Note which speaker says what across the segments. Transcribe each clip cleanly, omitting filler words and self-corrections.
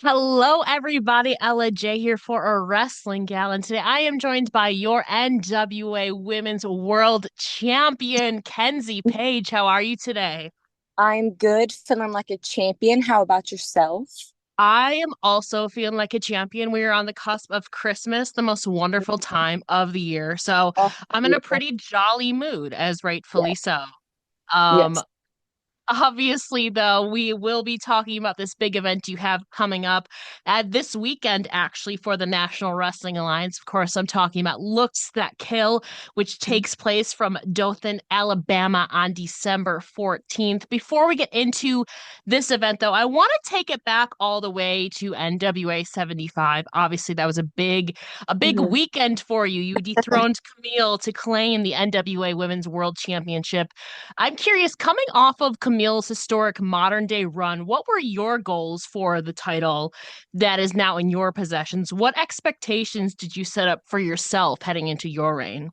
Speaker 1: Hello, everybody. Ella J here for a wrestling gal, and today I am joined by your NWA Women's World Champion, Kenzie Paige. How are you today?
Speaker 2: I'm good, feeling like a champion. How about yourself?
Speaker 1: I am also feeling like a champion. We are on the cusp of Christmas, the most wonderful time of the year. So
Speaker 2: Oh,
Speaker 1: I'm in a
Speaker 2: beautiful.
Speaker 1: pretty jolly mood, as rightfully
Speaker 2: Yes.
Speaker 1: so. Um,
Speaker 2: Yes.
Speaker 1: Obviously, though, we will be talking about this big event you have coming up this weekend, actually, for the National Wrestling Alliance. Of course, I'm talking about Looks That Kill, which takes place from Dothan, Alabama on December 14th. Before we get into this event, though, I want to take it back all the way to NWA 75. Obviously, that was a big
Speaker 2: Mhm.
Speaker 1: weekend for you. You dethroned Kamille to claim the NWA Women's World Championship. I'm curious, coming off of Camille's historic modern day run, what were your goals for the title that is now in your possessions? What expectations did you set up for yourself heading into your reign?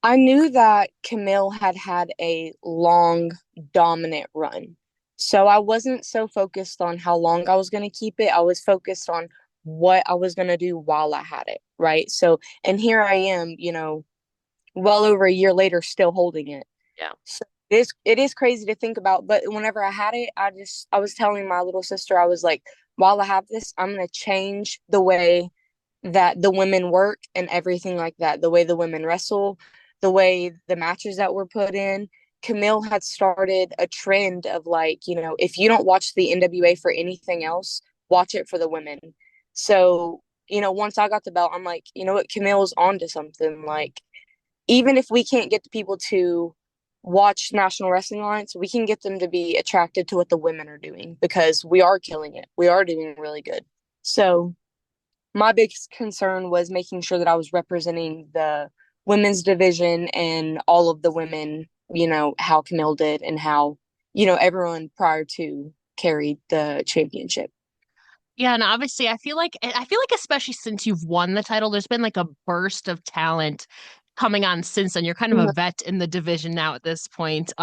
Speaker 2: I knew that Camille had had a long, dominant run. So I wasn't so focused on how long I was going to keep it. I was focused on what I was going to do while I had it. Right. So, and here I am, well over a year later, still holding it.
Speaker 1: Yeah.
Speaker 2: So it is crazy to think about, but whenever I had it, I was telling my little sister, I was like, while I have this, I'm gonna change the way that the women work and everything like that, the way the women wrestle, the way the matches that were put in. Camille had started a trend of like, if you don't watch the NWA for anything else, watch it for the women. So, once I got the belt, I'm like, you know what, Camille's onto something. Like, even if we can't get the people to watch National Wrestling Alliance, we can get them to be attracted to what the women are doing because we are killing it. We are doing really good. So my biggest concern was making sure that I was representing the women's division and all of the women, how Camille did and how, everyone prior to carried the championship.
Speaker 1: Yeah, and obviously I feel like especially since you've won the title, there's been like a burst of talent coming on since then. You're kind of a
Speaker 2: Mhm.
Speaker 1: vet in the division now at this point.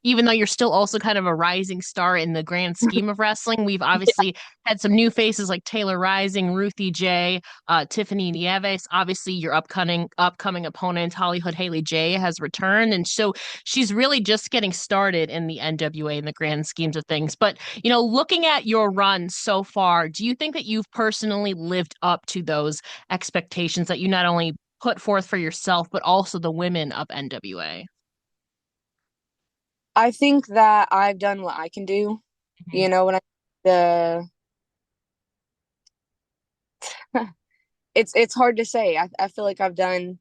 Speaker 1: Even though you're still also kind of a rising star in the grand scheme of wrestling, we've
Speaker 2: Yeah.
Speaker 1: obviously had some new faces like Taylor Rising, Ruthie J, Tiffany Nieves. Obviously, your upcoming opponent, Hollywood Haley J, has returned. And so she's really just getting started in the NWA in the grand schemes of things. But looking at your run so far, do you think that you've personally lived up to those expectations that you not only put forth for yourself, but also the women of NWA?
Speaker 2: I think that I've done what I can do. When the it's hard to say. I feel like I've done,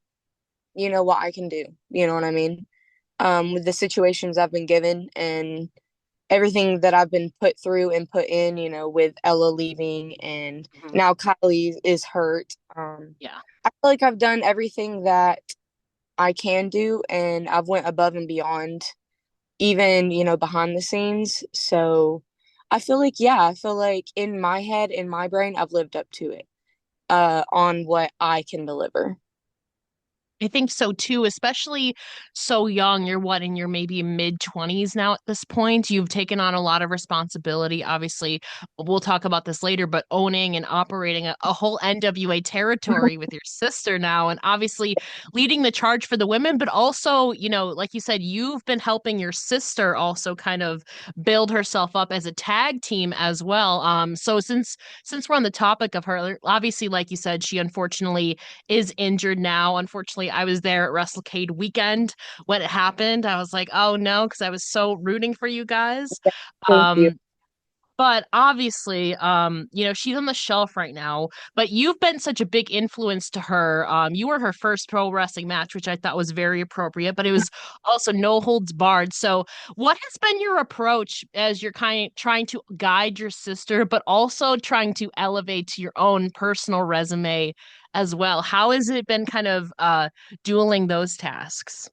Speaker 2: what I can do. You know what I mean? With the situations I've been given and everything that I've been put through and put in, with Ella leaving and
Speaker 1: Mhm.
Speaker 2: now Kylie is hurt.
Speaker 1: Yeah.
Speaker 2: I feel like I've done everything that I can do and I've went above and beyond, even, behind the scenes. So I feel like in my head, in my brain, I've lived up to it, on what I can deliver.
Speaker 1: I think so too, especially so young. You're what, in your maybe mid 20s now at this point. You've taken on a lot of responsibility. Obviously, we'll talk about this later, but owning and operating a whole NWA territory with your sister now, and obviously leading the charge for the women, but also, like you said, you've been helping your sister also kind of build herself up as a tag team as well. So since we're on the topic of her, obviously, like you said, she unfortunately is injured now. Unfortunately, I was there at WrestleCade weekend when it happened. I was like, oh no, because I was so rooting for you guys.
Speaker 2: Thank you.
Speaker 1: Um, but obviously, she's on the shelf right now. But you've been such a big influence to her. You were her first pro wrestling match, which I thought was very appropriate, but it was also no holds barred. So, what has been your approach as you're kind of trying to guide your sister, but also trying to elevate to your own personal resume as well? How has it been kind of dueling those tasks?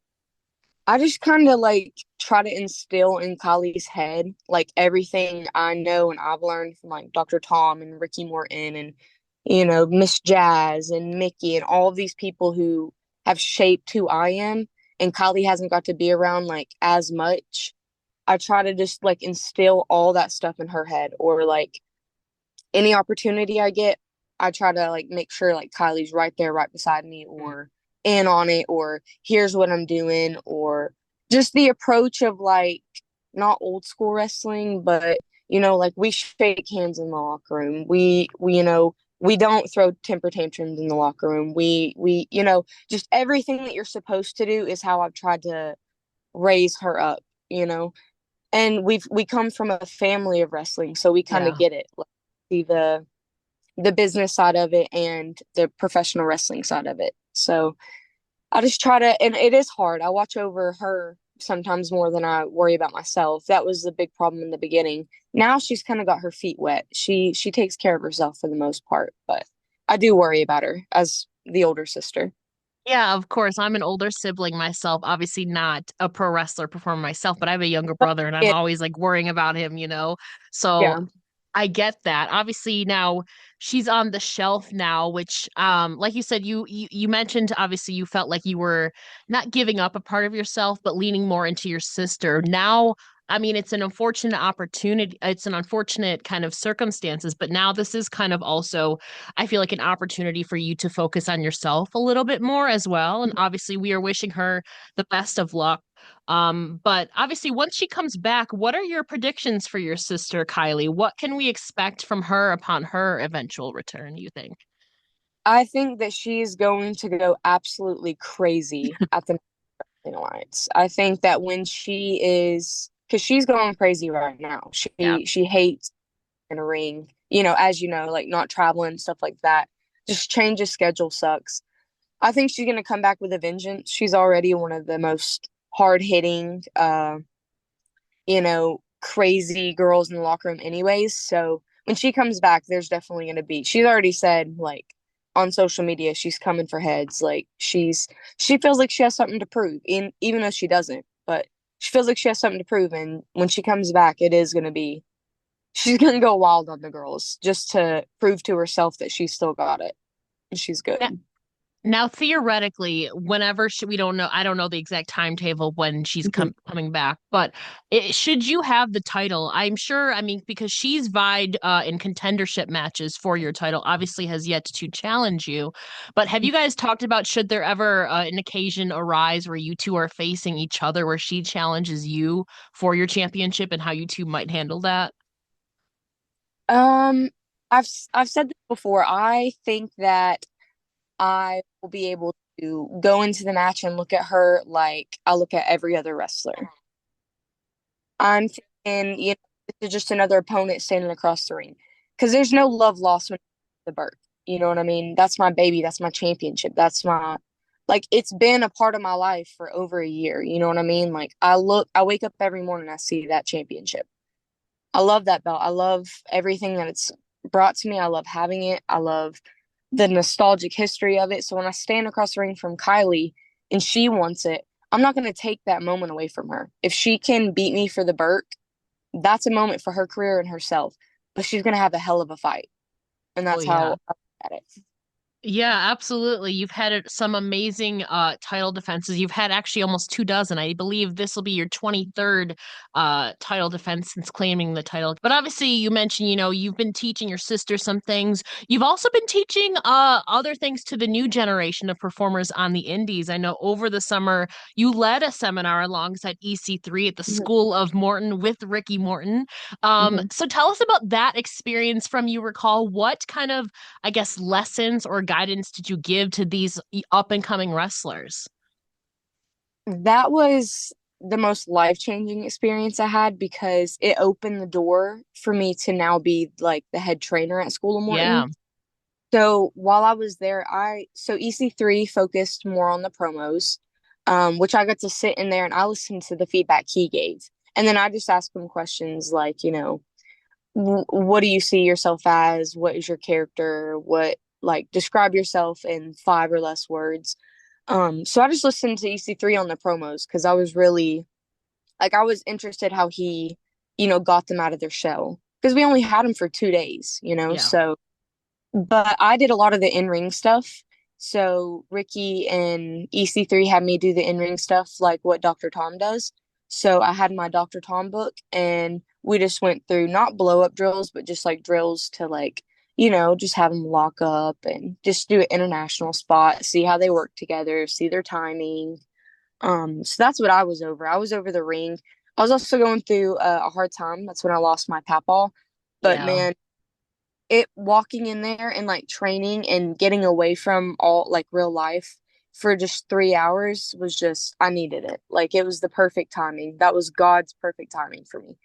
Speaker 2: I just kind of like try to instill in Kylie's head like everything I know and I've learned from like Dr. Tom and Ricky Morton and Miss Jazz and Mickey and all of these people who have shaped who I am and Kylie hasn't got to be around like as much. I try to just like instill all that stuff in her head or like any opportunity I get, I try to like make sure like Kylie's right there, right beside me, or in on it, or here's what I'm doing, or just the approach of like not old school wrestling, but like we shake hands in the locker room. We don't throw temper tantrums in the locker room. We just everything that you're supposed to do is how I've tried to raise her up. And we come from a family of wrestling, so we kind of
Speaker 1: Yeah.
Speaker 2: get it. Like, see the business side of it and the professional wrestling side of it. So I just try to, and it is hard. I watch over her sometimes more than I worry about myself. That was the big problem in the beginning. Now she's kind of got her feet wet. She takes care of herself for the most part, but I do worry about her as the older sister.
Speaker 1: Yeah, of course. I'm an older sibling myself, obviously not a pro wrestler performer myself, but I have a younger brother and I'm
Speaker 2: It,
Speaker 1: always like worrying about him. So
Speaker 2: yeah.
Speaker 1: I get that. Obviously now she's on the shelf now, which like you said, you mentioned obviously you felt like you were not giving up a part of yourself, but leaning more into your sister. Now, I mean, it's an unfortunate opportunity. It's an unfortunate kind of circumstances, but now this is kind of also, I feel like an opportunity for you to focus on yourself a little bit more as well. And obviously we are wishing her the best of luck. But obviously, once she comes back, what are your predictions for your sister, Kylie? What can we expect from her upon her eventual return, you think?
Speaker 2: I think that she's going to go absolutely crazy at the Alliance. I think that when she is, because she's going crazy right now.
Speaker 1: Yeah.
Speaker 2: She hates in a ring. As you know, like not traveling stuff like that. Just change of schedule sucks. I think she's gonna come back with a vengeance. She's already one of the most hard hitting, crazy girls in the locker room, anyways. So when she comes back, there's definitely gonna be. She's already said like on social media she's coming for heads. Like she feels like she has something to prove, even though she doesn't. But she feels like she has something to prove, and when she comes back, it is gonna be. She's gonna go wild on the girls just to prove to herself that she's still got it and she's good.
Speaker 1: Now, theoretically, whenever we don't know, I don't know the exact timetable when she's
Speaker 2: Mhm.
Speaker 1: coming back, but should you have the title, I'm sure, I mean, because she's vied in contendership matches for your title, obviously has yet to challenge you. But have you guys talked about should there ever an occasion arise where you two are facing each other, where she challenges you for your championship and how you two might handle that?
Speaker 2: Um, I've said this before. I think that I will be able to go into the match and look at her like I look at every other wrestler. I'm thinking, this is just another opponent standing across the ring. Because there's no love lost when the Burke. You know what I mean? That's my baby. That's my championship. That's my like it's been a part of my life for over a year. You know what I mean? Like I wake up every morning, I see that championship. I love that belt. I love everything that it's brought to me. I love having it. I love the nostalgic history of it. So when I stand across the ring from Kylie and she wants it, I'm not going to take that moment away from her. If she can beat me for the Burke, that's a moment for her career and herself. But she's going to have a hell of a fight. And
Speaker 1: Oh
Speaker 2: that's
Speaker 1: yeah.
Speaker 2: how I look at it.
Speaker 1: Yeah, absolutely. You've had some amazing title defenses. You've had actually almost 2 dozen. I believe this will be your 23rd title defense since claiming the title. But obviously you mentioned, you've been teaching your sister some things. You've also been teaching other things to the new generation of performers on the indies. I know over the summer you led a seminar alongside EC3 at the
Speaker 2: Mhm,
Speaker 1: School of Morton with Ricky Morton.
Speaker 2: mhm.
Speaker 1: So tell us about that experience from you recall. What kind of I guess, lessons or guidance did you give to these up and coming wrestlers?
Speaker 2: That was the most life-changing experience I had because it opened the door for me to now be like the head trainer at School of
Speaker 1: Yeah,
Speaker 2: Morton. So while I was there, so EC3 focused more on the promos, which I got to sit in there and I listened to the feedback he gave. And then I just asked him questions like, what do you see yourself as? What is your character? Like describe yourself in five or less words. So I just listened to EC3 on the promos because I was really like I was interested how he, got them out of their shell because we only had him for 2 days.
Speaker 1: yeah.
Speaker 2: So but I did a lot of the in-ring stuff. So Ricky and EC3 had me do the in-ring stuff like what Dr. Tom does. So I had my Dr. Tom book and we just went through not blow up drills, but just like drills to like, just have them lock up and just do an international spot, see how they work together, see their timing. So that's what I was over. I was over the ring. I was also going through a hard time. That's when I lost my papaw. But
Speaker 1: Yeah.
Speaker 2: man, it walking in there and like training and getting away from all like real life for just 3 hours was just I needed it. Like it was the perfect timing. That was God's perfect timing for me.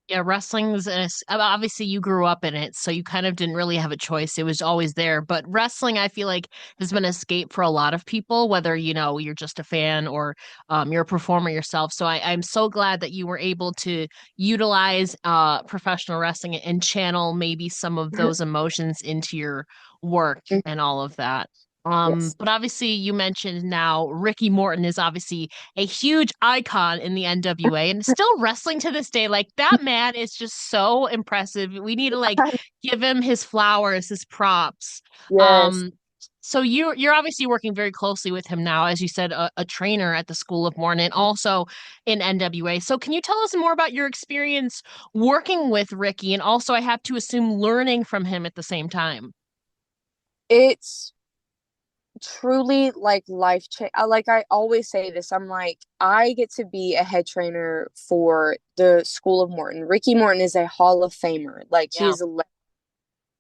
Speaker 1: Yeah, wrestling's obviously you grew up in it, so you kind of didn't really have a choice. It was always there. But wrestling, I feel like, has been an escape for a lot of people, whether you're just a fan or you're a performer yourself. So I'm so glad that you were able to utilize professional wrestling and channel maybe some of those emotions into your work and all of that.
Speaker 2: Yes.
Speaker 1: But obviously, you mentioned now Ricky Morton is obviously a huge icon in the NWA and still wrestling to this day. Like that man is just so impressive. We need to like give him his flowers, his props.
Speaker 2: Yes.
Speaker 1: Um, so you're obviously working very closely with him now, as you said, a trainer at the School of Morton and also in NWA. So can you tell us more about your experience working with Ricky and also I have to assume learning from him at the same time?
Speaker 2: It's truly like life change. Like I always say this, I'm like, I get to be a head trainer for the School of Morton. Ricky Morton is a Hall of Famer. Like he
Speaker 1: Yeah.
Speaker 2: is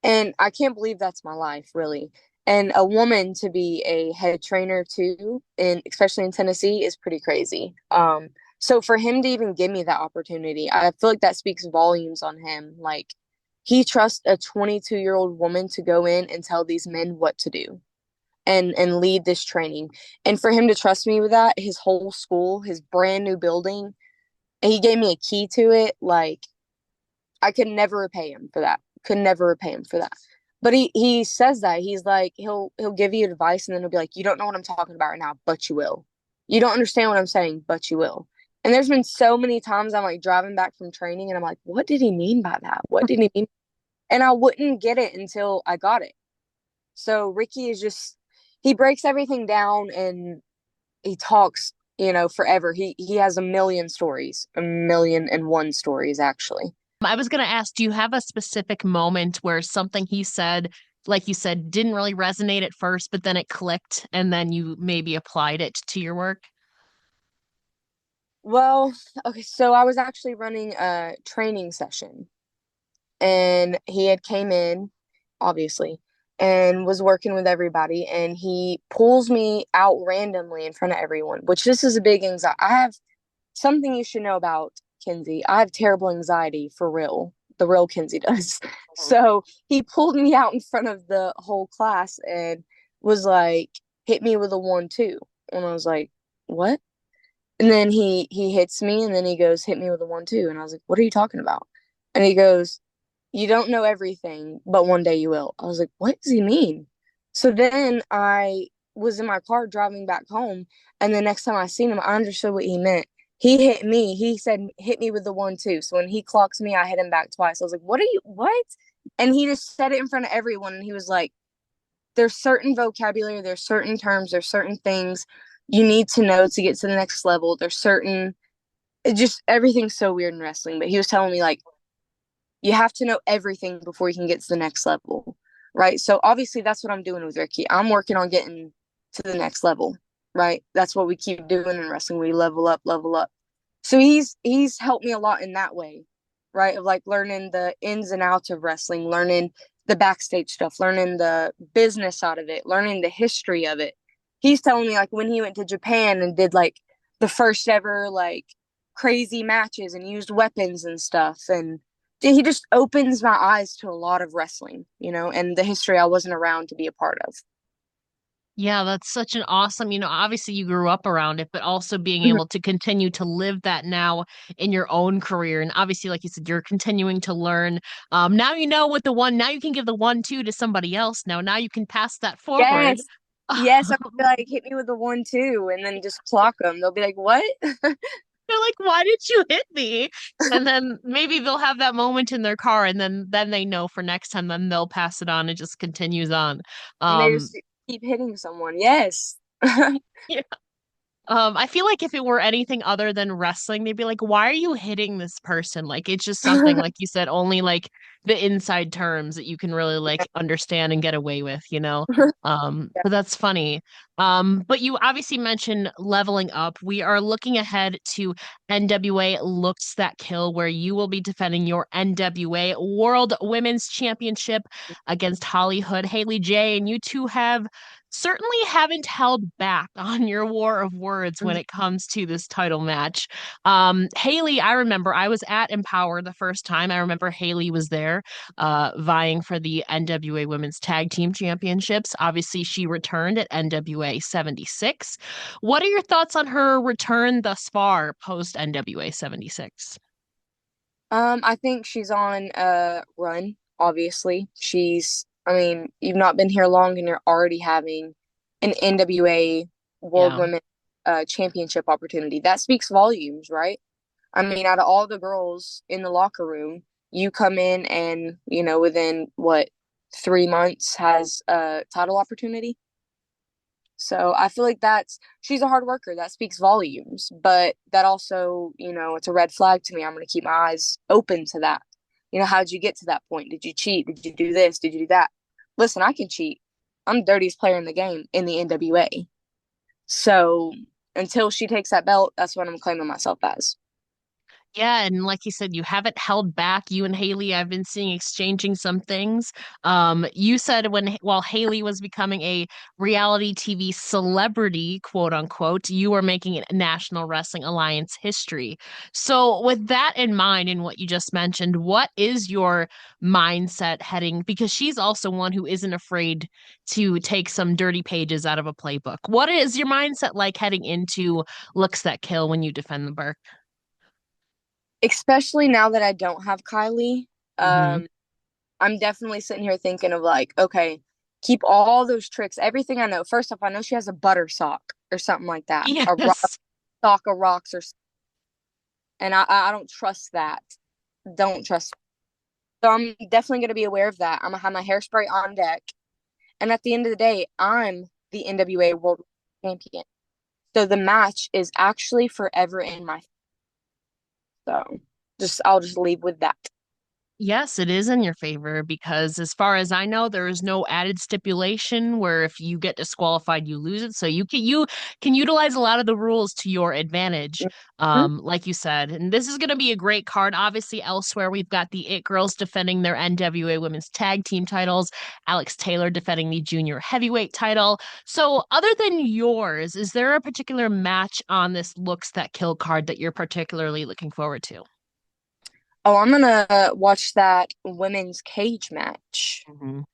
Speaker 2: and I can't believe that's my life, really. And a woman to be a head trainer too, and especially in Tennessee, is pretty crazy. So for him to even give me that opportunity, I feel like that speaks volumes on him. Like he trusts a 22-year-old woman to go in and tell these men what to do and lead this training. And for him to trust me with that, his whole school, his brand new building, and he gave me a key to it. Like I could never repay him for that. Could never repay him for that. But he says that he's like he'll give you advice and then he'll be like, you don't know what I'm talking about right now, but you will. You don't understand what I'm saying, but you will. And there's been so many times I'm like driving back from training and I'm like, what did he mean by that? What did he mean? And I wouldn't get it until I got it. So Ricky is just he breaks everything down and he talks, forever. He has a million stories, a million and one stories actually.
Speaker 1: I was going to ask, do you have a specific moment where something he said, like you said, didn't really resonate at first, but then it clicked and then you maybe applied it to your work?
Speaker 2: Well, okay, so I was actually running a training session and he had came in, obviously, and was working with everybody and he pulls me out randomly in front of everyone, which this is a big anxiety. I have something you should know about Kenzie. I have terrible anxiety for real. The real Kenzie does. So he pulled me out in front of the whole class and was like, hit me with a 1-2. And I was like, what? And then he hits me and then he goes, hit me with a 1-2. And I was like, what are you talking about? And he goes, you don't know everything, but one day you will. I was like, what does he mean? So then I was in my car driving back home, and the next time I seen him, I understood what he meant. He hit me. He said, hit me with the 1-2. So when he clocks me, I hit him back twice. I was like, what? And he just said it in front of everyone. And he was like, there's certain vocabulary, there's certain terms, there's certain things you need to know to get to the next level. There's certain, it just everything's so weird in wrestling. But he was telling me, like, you have to know everything before you can get to the next level, right? So obviously that's what I'm doing with Ricky. I'm working on getting to the next level, right? That's what we keep doing in wrestling. We level up, level up. So he's helped me a lot in that way, right? Of like learning the ins and outs of wrestling, learning the backstage stuff, learning the business side of it, learning the history of it. He's telling me like when he went to Japan and did like the first ever like crazy matches and used weapons and stuff, and he just opens my eyes to a lot of wrestling, and the history I wasn't around to be a part of.
Speaker 1: Yeah, that's such an awesome, obviously you grew up around it, but also being
Speaker 2: Mhm.
Speaker 1: able to continue to live that now in your own career. And obviously, like you said, you're continuing to learn. Now you know what now you can give the 1-2 to somebody else. Now you can pass that forward.
Speaker 2: Yes. Yes, I'm gonna be like hit me with a 1-2 and then just clock them. They'll be like, "What?"
Speaker 1: They're like, why did you hit me? And then maybe they'll have that moment in their car and then they know for next time, then they'll pass it on. It just continues on.
Speaker 2: And they
Speaker 1: Um,
Speaker 2: just keep hitting someone. Yes.
Speaker 1: yeah. I feel like if it were anything other than wrestling, they'd be like, why are you hitting this person? Like it's just something, like you said, only like the inside terms that you can really like understand and get away with, you know?
Speaker 2: Yeah.
Speaker 1: But that's funny. But you obviously mentioned leveling up. We are looking ahead to NWA Looks That Kill, where you will be defending your NWA World Women's Championship against Holly Hood, Haley J, and you two have certainly haven't held back on your war of words when it comes to this title match. Haley, I remember I was at Empower the first time. I remember Haley was there, vying for the NWA Women's Tag Team Championships. Obviously, she returned at NWA 76. What are your thoughts on her return thus far post NWA 76?
Speaker 2: I think she's on a run, obviously. I mean, you've not been here long and you're already having an NWA World
Speaker 1: Yeah.
Speaker 2: Women Championship opportunity. That speaks volumes, right? I mean, out of all the girls in the locker room, you come in and, within what, 3 months has a title opportunity. So I feel like she's a hard worker. That speaks volumes, but that also, it's a red flag to me. I'm going to keep my eyes open to that. How'd you get to that point? Did you cheat? Did you do this? Did you do that? Listen, I can cheat. I'm the dirtiest player in the game in the NWA. So until she takes that belt, that's what I'm claiming myself as.
Speaker 1: Yeah, and like you said, you haven't held back. You and Haley, I've been seeing exchanging some things. You said while Haley was becoming a reality TV celebrity, quote unquote, you were making National Wrestling Alliance history. So, with that in mind, and what you just mentioned, what is your mindset heading? Because she's also one who isn't afraid to take some dirty pages out of a playbook. What is your mindset like heading into Looks That Kill when you defend the Burke?
Speaker 2: Especially now that I don't have Kylie.
Speaker 1: Hmm.
Speaker 2: Um, I'm definitely sitting here thinking of like, okay, keep all those tricks, everything I know. First off, I know she has a butter sock or something like that, a rock,
Speaker 1: Yes.
Speaker 2: sock of rocks and I don't trust that. Don't trust. So I'm definitely gonna be aware of that. I'm gonna have my hairspray on deck, and at the end of the day, I'm the NWA World Champion. So the match is actually forever in my. So I'll just leave with that.
Speaker 1: Yes, it is in your favor because as far as I know, there is no added stipulation where if you get disqualified, you lose it. So you can utilize a lot of the rules to your advantage,
Speaker 2: Mhm.
Speaker 1: like you said. And this is going to be a great card. Obviously, elsewhere we've got the It Girls defending their NWA Women's Tag Team titles, Alex Taylor defending the Junior Heavyweight title. So, other than yours, is there a particular match on this Looks That Kill card that you're particularly looking forward to?
Speaker 2: Oh, I'm gonna watch that women's cage match.
Speaker 1: Mhm.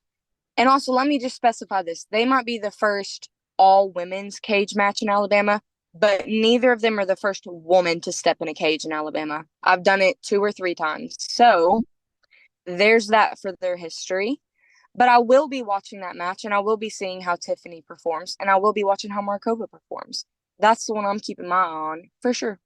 Speaker 2: And also, let me just specify this. They might be the first all women's cage match in Alabama, but neither of them are the first woman to step in a cage in Alabama. I've done it 2 or 3 times. So there's that for their history. But I will be watching that match and I will be seeing how Tiffany performs and I will be watching how Markova performs. That's the one I'm keeping my eye on for sure.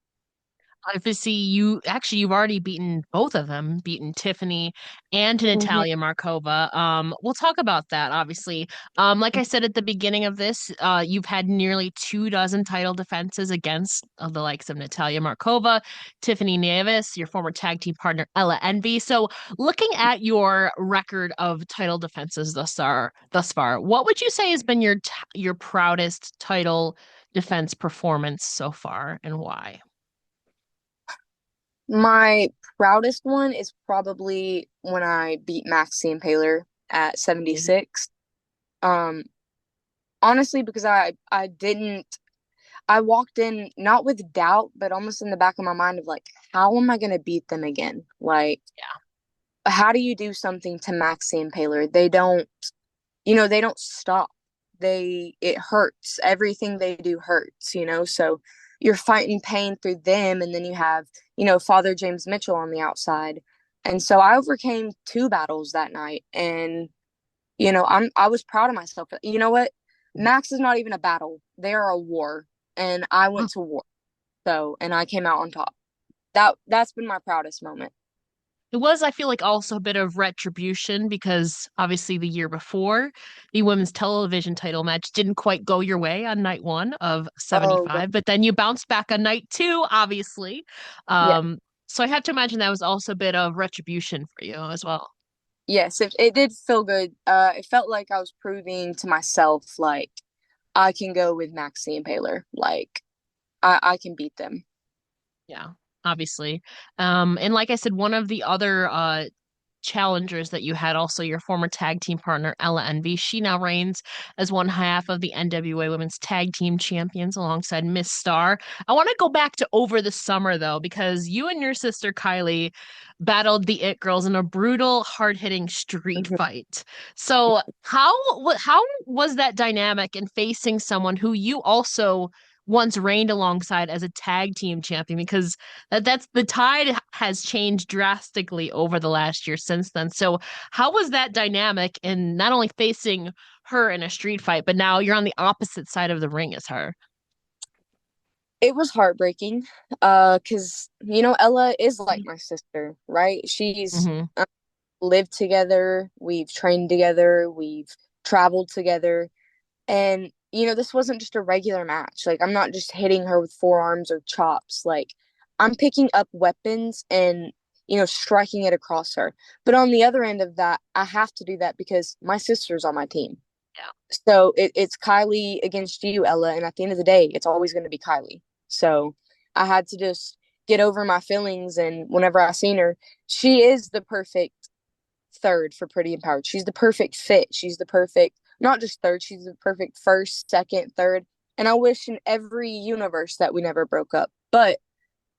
Speaker 1: Obviously, you've already beaten both of them, beaten Tiffany and
Speaker 2: Mhm.
Speaker 1: Natalia Markova. We'll talk about that, obviously. Like I said at the beginning of this, you've had nearly 2 dozen title defenses against the likes of Natalia Markova, Tiffany Nevis, your former tag team partner Ella Envy. So, looking at your record of title defenses thus far, what would you say has been your proudest title defense performance so far, and why?
Speaker 2: My proudest one is probably when I beat Max The Impaler at 76. Um, Honestly, because I walked in not with doubt, but almost in the back of my mind of like, how am I gonna beat them again? Like, how do you do something to Max The Impaler? They don't stop. It hurts. Everything they do hurts. So you're fighting pain through them, and then you have, Father James Mitchell on the outside. And so I overcame 2 battles that night, and I was proud of myself. You know what? Max is not even a battle; they are a war, and I went to war. So, and I came out on top. That's been my proudest moment.
Speaker 1: it was, I feel like, also a bit of retribution because obviously the year before, the women's television title match didn't quite go your way on night one of
Speaker 2: Oh, yeah.
Speaker 1: 75, but then you bounced back on night two, obviously.
Speaker 2: Yeah.
Speaker 1: So I have to imagine that was also a bit of retribution for you as well.
Speaker 2: Yes, it did feel good. It felt like I was proving to myself like I can go with Max the Impaler. Like I can beat them.
Speaker 1: Yeah, obviously. And like I said, one of the other challengers that you had, also your former tag team partner, Ella Envy. She now reigns as one half of the NWA Women's Tag Team Champions alongside Miss Star. I want to go back to over the summer, though, because you and your sister Kylie battled the It Girls in a brutal, hard-hitting street
Speaker 2: Mhm.
Speaker 1: fight. So how was that dynamic in facing someone who you also once reigned alongside as a tag team champion? Because that's the tide has changed drastically over the last year since then. So how was that dynamic in not only facing her in a street fight, but now you're on the opposite side of the ring as her?
Speaker 2: It was heartbreaking, 'cause Ella is like my sister, right? She's
Speaker 1: Hmm.
Speaker 2: lived together, we've trained together, we've traveled together, and this wasn't just a regular match. Like I'm not just hitting her with forearms or chops. Like I'm picking up weapons and striking it across her. But on the other end of that, I have to do that because my sister's on my team.
Speaker 1: Yeah.
Speaker 2: So it's Kylie against you, Ella, and at the end of the day, it's always going to be Kylie. So I had to just get over my feelings, and whenever I seen her, she is the perfect third for Pretty Empowered. She's the perfect fit. She's the perfect, not just third, she's the perfect first, second, third. And I wish in every universe that we never broke up. But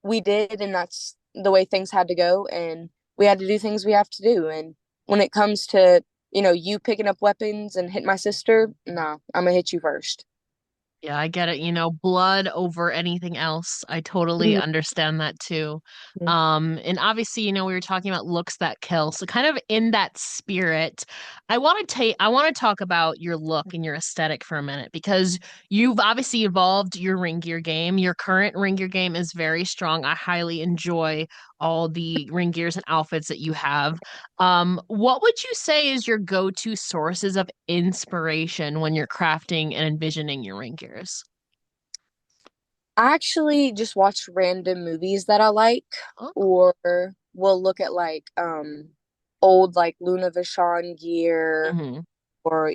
Speaker 2: we did, and that's the way things had to go. And we had to do things we have to do. And when it comes to, you picking up weapons and hit my sister, nah, I'm gonna hit you first.
Speaker 1: Yeah, I get it. Blood over anything else. I totally
Speaker 2: Mhm.
Speaker 1: understand that too. And obviously, we were talking about looks that kill. So kind of in that spirit, I want to talk about your look and your aesthetic for a minute because you've obviously evolved your ring gear game. Your current ring gear game is very strong. I highly enjoy all the ring gears and outfits that you have. What would you say is your go-to sources of inspiration when you're crafting and envisioning your ring gears?
Speaker 2: I actually just watch random movies that I like,
Speaker 1: Oh,
Speaker 2: or we'll look at like old like Luna Vachon gear,
Speaker 1: hmm.
Speaker 2: or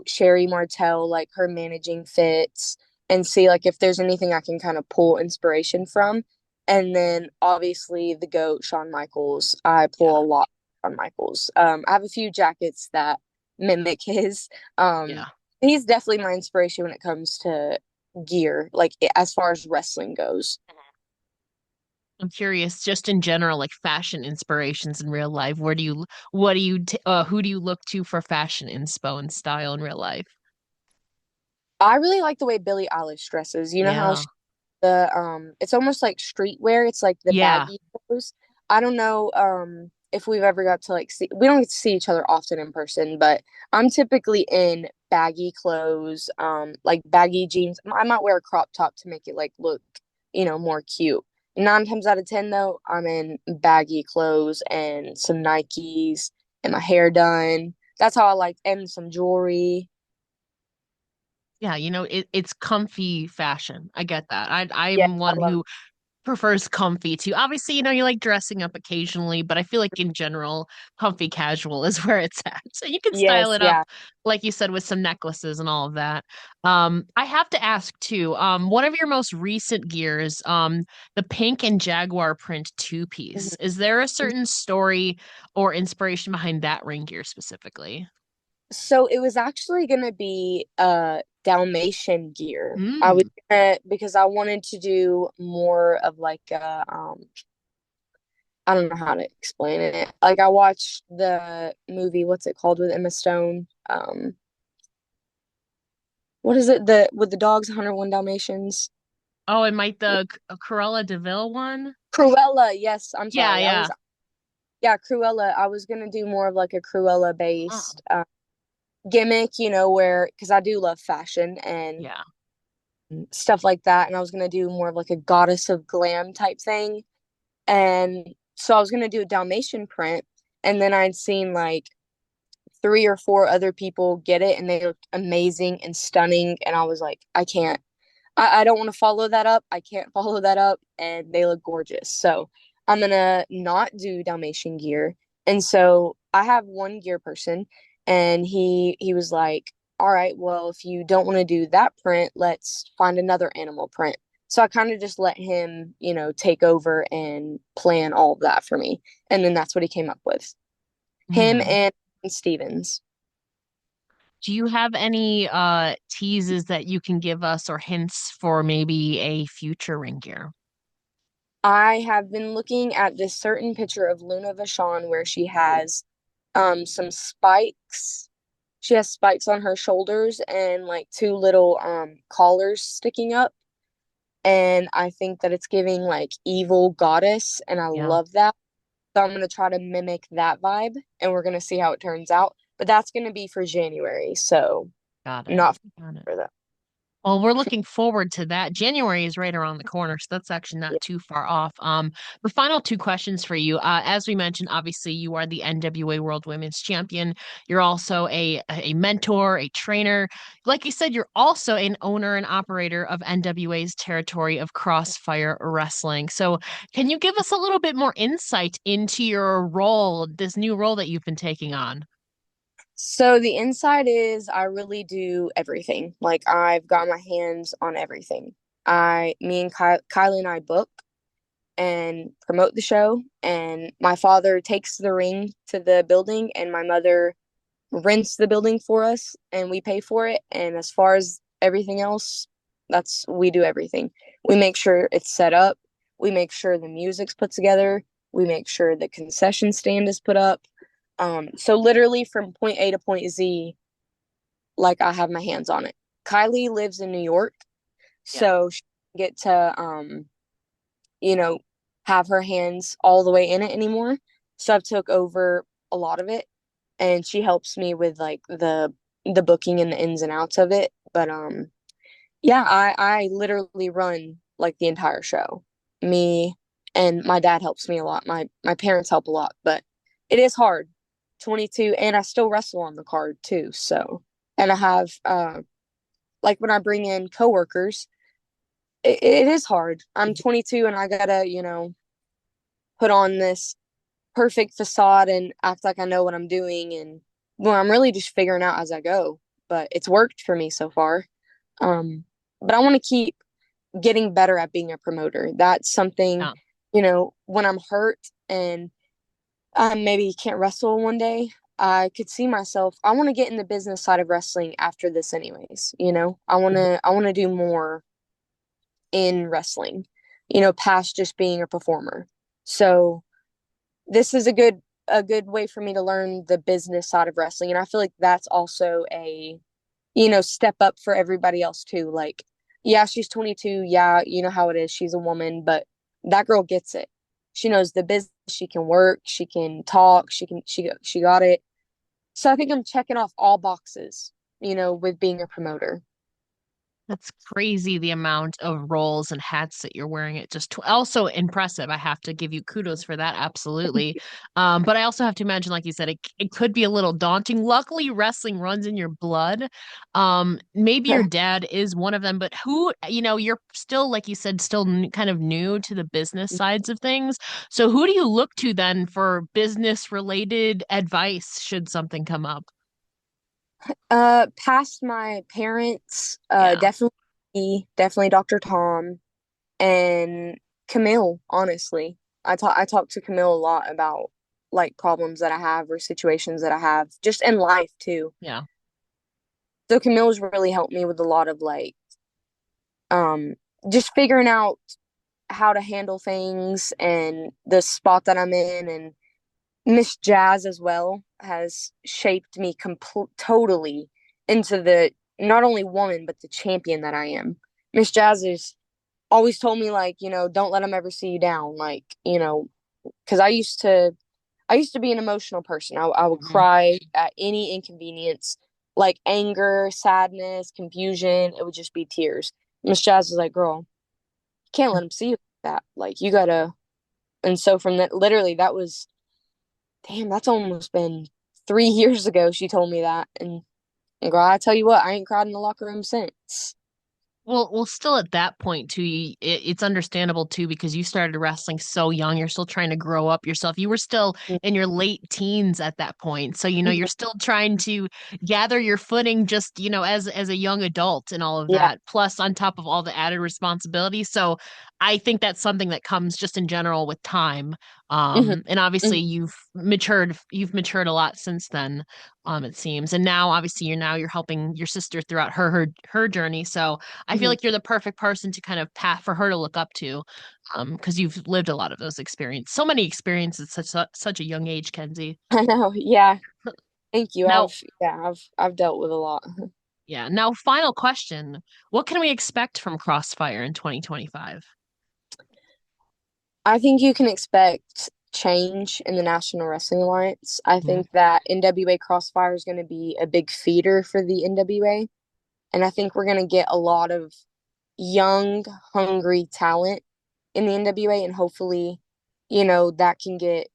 Speaker 2: Sherry Martell, like her managing fits, and see like if there's anything I can kind of pull inspiration from. And then obviously the GOAT, Shawn Michaels, I
Speaker 1: Yeah,
Speaker 2: pull a lot from Michaels. I have a few jackets that mimic his.
Speaker 1: yeah.
Speaker 2: He's definitely my inspiration when it comes to gear, like as far as wrestling goes.
Speaker 1: I'm curious, just in general, like fashion inspirations in real life. Who do you look to for fashion inspo and style in real life?
Speaker 2: I really like the way Billie Eilish dresses. You know how
Speaker 1: Yeah,
Speaker 2: she, the it's almost like streetwear. It's like the
Speaker 1: yeah,
Speaker 2: baggy clothes. I don't know if we've ever got to like see, we don't get to see each other often in person, but I'm typically in baggy clothes, like baggy jeans. I might wear a crop top to make it like look, more cute. 9 times out of 10 though, I'm in baggy clothes and some Nikes and my hair done. That's how I like, and some jewelry.
Speaker 1: yeah. It's comfy fashion. I get that.
Speaker 2: Yeah,
Speaker 1: I'm
Speaker 2: I
Speaker 1: one
Speaker 2: love
Speaker 1: who prefers comfy too. Obviously, you like dressing up occasionally, but I feel like in general, comfy casual is where it's at. So you can style
Speaker 2: Yes,
Speaker 1: it up,
Speaker 2: yeah.
Speaker 1: like you said, with some necklaces and all of that. I have to ask too, one of your most recent gears, the pink and jaguar print two piece.
Speaker 2: Mhm.
Speaker 1: Is there a certain story or inspiration behind that ring gear specifically?
Speaker 2: So it was actually gonna be Dalmatian gear. I was
Speaker 1: Mm.
Speaker 2: gonna because I wanted to do more of like I don't know how to explain it. Like I watched the movie, what's it called with Emma Stone? What is it? The with the dogs, 101 Dalmatians.
Speaker 1: Oh, and might the Cruella de Vil one?
Speaker 2: Cruella, yes, I'm
Speaker 1: Yeah,
Speaker 2: sorry.
Speaker 1: yeah.
Speaker 2: Yeah, Cruella. I was gonna do more of like a Cruella
Speaker 1: Oh,
Speaker 2: based gimmick, where because I do love fashion and
Speaker 1: yeah.
Speaker 2: stuff like that. And I was gonna do more of like a goddess of glam type thing. And so I was gonna do a Dalmatian print, and then I'd seen like 3 or 4 other people get it, and they looked amazing and stunning, and I was like, I can't. I don't want to follow that up. I can't follow that up, and they look gorgeous. So I'm gonna not do Dalmatian gear. And so I have one gear person, and he was like, "All right, well, if you don't want to do that print, let's find another animal print." So I kind of just let him, take over and plan all of that for me. And then that's what he came up with. Him
Speaker 1: Hmm.
Speaker 2: and Stevens.
Speaker 1: Do you have any teases that you can give us or hints for maybe a future ring gear?
Speaker 2: I have been looking at this certain picture of Luna Vachon where she has some spikes. She has spikes on her shoulders and like 2 little collars sticking up. And I think that it's giving like evil goddess, and I
Speaker 1: Yeah,
Speaker 2: love that. So I'm gonna try to mimic that vibe, and we're gonna see how it turns out. But that's gonna be for January, so
Speaker 1: got it.
Speaker 2: not
Speaker 1: Got it.
Speaker 2: for that.
Speaker 1: Well, we're looking forward to that. January is right around the corner, so that's actually not
Speaker 2: Yeah.
Speaker 1: too far off. The final two questions for you. As we mentioned, obviously you are the NWA World Women's Champion. You're also a mentor, a trainer. Like you said, you're also an owner and operator of NWA's territory of Kross Fire Wrestling. So, can you give us a little bit more insight into your role, this new role that you've been taking on?
Speaker 2: So the inside is I really do everything. Like I've got my hands on everything. Me and Kylie and I book and promote the show, and my father takes the ring to the building, and my mother rents the building for us, and we pay for it. And as far as everything else, that's we do everything. We make sure it's set up. We make sure the music's put together. We make sure the concession stand is put up. So literally from point A to point Z, like I have my hands on it. Kylie lives in New York,
Speaker 1: Yeah.
Speaker 2: so she doesn't get to you know, have her hands all the way in it anymore. So I've took over a lot of it, and she helps me with like the booking and the ins and outs of it. But yeah, I literally run like the entire show. Me and my dad helps me a lot. My parents help a lot, but it is hard. 22, and I still wrestle on the card too. So, and I have like when I bring in coworkers, it is hard. I'm 22 and I gotta, put on this perfect facade and act like I know what I'm doing. And well, I'm really just figuring out as I go, but it's worked for me so far. Um, but I want to keep getting better at being a promoter. That's something,
Speaker 1: Yeah.
Speaker 2: when I'm hurt and I maybe can't wrestle one day, I could see myself. I want to get in the business side of wrestling after this, anyways. I want to do more in wrestling, past just being a performer. So this is a good way for me to learn the business side of wrestling, and I feel like that's also a step up for everybody else too. Like, yeah, she's 22, yeah, you know how it is, she's a woman, but that girl gets it. She knows the business, she can work, she can talk, she got it. So I think I'm checking off all boxes, with being a promoter.
Speaker 1: That's crazy the amount of roles and hats that you're wearing. It just also impressive. I have to give you kudos for that. Absolutely. But I also have to imagine, like you said, it could be a little daunting. Luckily, wrestling runs in your blood. Maybe your dad is one of them, but you're still, like you said, still kind of new to the business sides of things. So who do you look to then for business related advice should something come up?
Speaker 2: Past my parents,
Speaker 1: Yeah.
Speaker 2: definitely Dr. Tom and Kamille, honestly. I talk to Kamille a lot about like problems that I have or situations that I have just in life too.
Speaker 1: Yeah.
Speaker 2: So Camille's really helped me with a lot of like um just figuring out how to handle things and the spot that I'm in. And Miss Jazz as well has shaped me totally into the not only woman but the champion that I am. Miss Jazz has always told me like, don't let them ever see you down, like, because I used to be an emotional person. I would
Speaker 1: Mhm.
Speaker 2: cry at any inconvenience, like anger, sadness, confusion. It would just be tears. Miss Jazz was like, "Girl, you can't let them see you like that. Like, you gotta." And so from that, literally, that was, damn, that's almost been 3 years ago. She told me that. And girl, I tell you what, I ain't cried in the locker room since.
Speaker 1: Well, still at that point too, it's understandable too because you started wrestling so young. You're still trying to grow up yourself. You were still in your late teens at that point, so you're
Speaker 2: Mhm.
Speaker 1: still trying to gather your footing, just as a young adult and all of
Speaker 2: Yeah.
Speaker 1: that. Plus, on top of all the added responsibility. So, I think that's something that comes just in general with time.
Speaker 2: Hmm.
Speaker 1: And obviously,
Speaker 2: Hmm.
Speaker 1: you've matured a lot since then. It seems, and now obviously you're helping your sister throughout her journey. So. I feel
Speaker 2: Hmm.
Speaker 1: like you're the perfect person to kind of path for her to look up to, because you've lived a lot of those experiences, so many experiences at such a young age, Kenzie.
Speaker 2: I know. Yeah. Thank you.
Speaker 1: Now,
Speaker 2: I've dealt with a lot.
Speaker 1: yeah. Now, final question: what can we expect from Kross Fire in 2025?
Speaker 2: I think you can expect change in the National Wrestling Alliance. I
Speaker 1: Mhm.
Speaker 2: think that NWA Kross Fire is going to be a big feeder for the NWA. And I think we're going to get a lot of young, hungry talent in the NWA. And hopefully, that can get,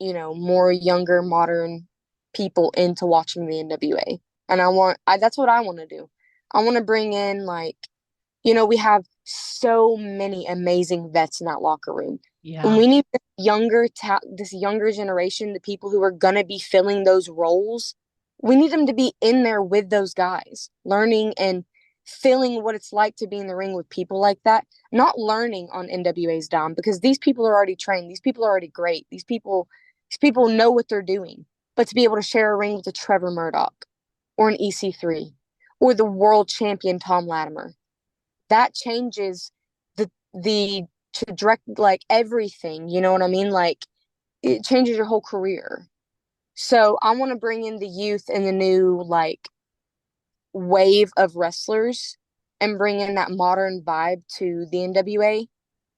Speaker 2: more younger, modern people into watching the NWA. And that's what I want to do. I want to bring in, like, we have so many amazing vets in that locker room. And
Speaker 1: Yeah.
Speaker 2: we need this younger generation, the people who are gonna be filling those roles. We need them to be in there with those guys, learning and feeling what it's like to be in the ring with people like that. Not learning on NWA's dime because these people are already trained. These people are already great. These people know what they're doing. But to be able to share a ring with a Trevor Murdoch or an EC3 or the world champion Tom Latimer, that changes the to direct, like, everything, you know what I mean? Like, it changes your whole career. So I want to bring in the youth and the new, like, wave of wrestlers and bring in that modern vibe to the NWA,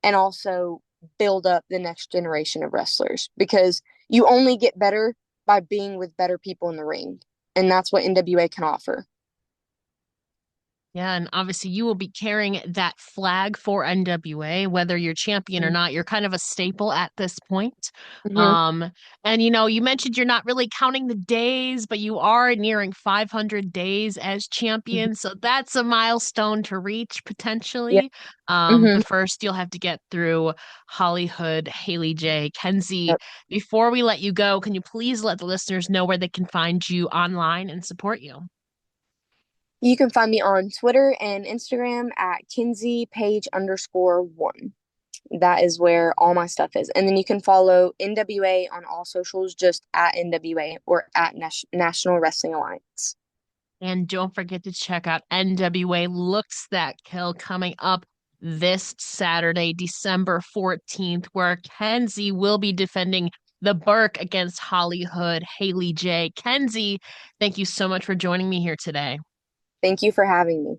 Speaker 2: and also build up the next generation of wrestlers because you only get better by being with better people in the ring, and that's what NWA can offer.
Speaker 1: Yeah, and obviously you will be carrying that flag for NWA, whether you're champion or not. You're kind of a staple at this point.
Speaker 2: Mm-hmm.
Speaker 1: Um, and you mentioned you're not really counting the days, but you are nearing 500 days as
Speaker 2: Mm-hmm.
Speaker 1: champion, so that's a milestone to reach
Speaker 2: Yeah.
Speaker 1: potentially.
Speaker 2: Mm-hmm.
Speaker 1: But first you'll have to get through Hollywood, Haley J. Kenzie,
Speaker 2: Yep.
Speaker 1: before we let you go, can you please let the listeners know where they can find you online and support you?
Speaker 2: You can find me on Twitter and Instagram at Kenzie Paige _1. That is where all my stuff is. And then you can follow NWA on all socials, just at NWA or at National Wrestling Alliance.
Speaker 1: And don't forget to check out NWA Looks That Kill coming up this Saturday, December 14th, where Kenzie will be defending the Burke against Hollywood, Haley J. Kenzie, thank you so much for joining me here today.
Speaker 2: Thank you for having me.